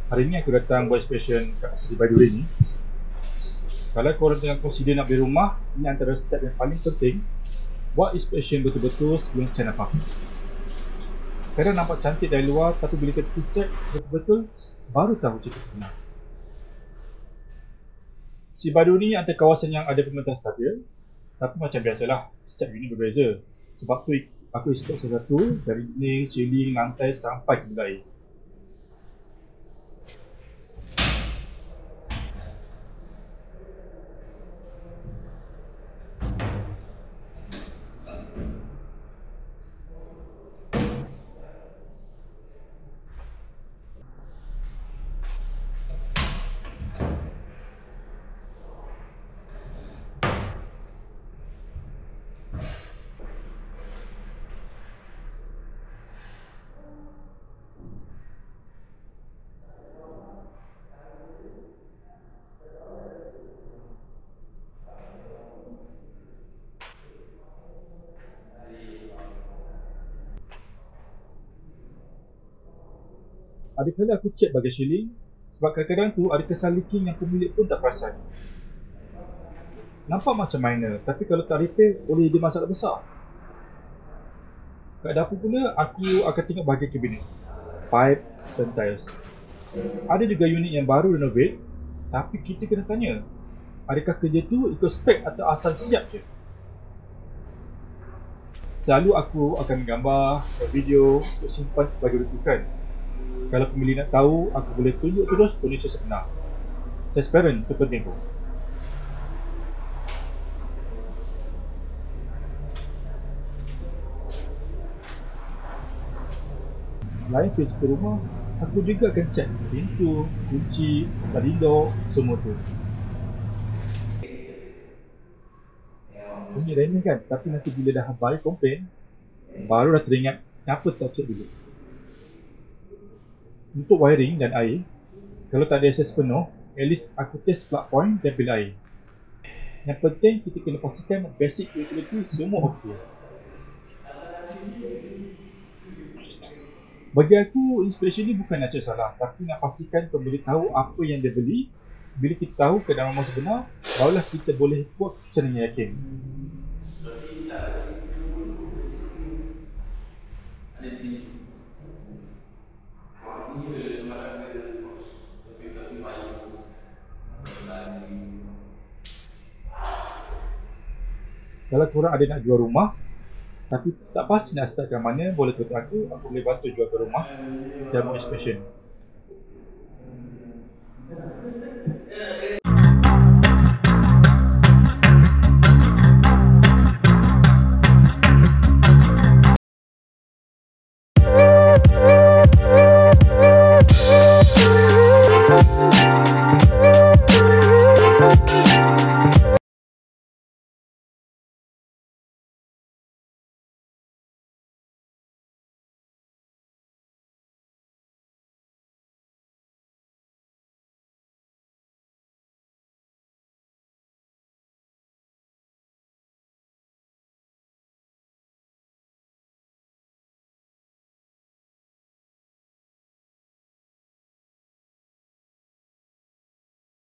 Hari ni aku datang buat inspection kat Seri Baiduri ni. Kalau korang tengah consider nak beli rumah, ini antara step yang paling penting. Buat inspection betul-betul sebelum sign apa-apa. Kadang nampak cantik dari luar, tapi bila kita check betul-betul, baru tahu cerita sebenar. Seri Baiduri ni antara kawasan yang ada pemerintahan stabil, tapi macam biasalah, setiap unit berbeza. Sebab tu aku inspect satu-satu, dari dinding, ceiling, lantai sampai ke bilik air. Ada kala aku check bahagian ceiling, sebab kadang-kadang tu ada kesan leaking yang pemilik pun tak perasan. Nampak macam minor, tapi kalau tak repair boleh jadi masalah besar. Kat dapur pula, aku akan tengok bahagian kabinet, pipe dan tiles. Ada juga unit yang baru renovate, tapi kita kena tanya, adakah kerja tu ikut spek atau asal siap je? Selalu aku akan menggambar video untuk simpan sebagai rujukan. Kalau pembeli nak tahu, aku boleh tunjuk terus kondisi sebenar. Transparent itu penting pun. Lain pergi ke rumah, aku juga akan cek pintu, kunci, sliding door, semua tu. Bunyi remeh kan, tapi nanti bila dah bayar komplain, baru dah teringat kenapa tak cek dulu. Untuk wiring dan air, kalau tak ada akses penuh, at least aku test plug point dan bilik air. Yang penting kita kena pastikan basic utility semua okey. Bagi aku, inspection ni bukan nak cek salah, tapi nak pastikan pembeli tahu apa yang dia beli. Bila kita tahu keadaan rumah sebenar, barulah kita boleh buat keputusan yang yakin. Kalau korang ada nak jual rumah, tapi tak pasti nak start kat mana, boleh contact aku boleh bantu jual ke rumah dan buat inspection.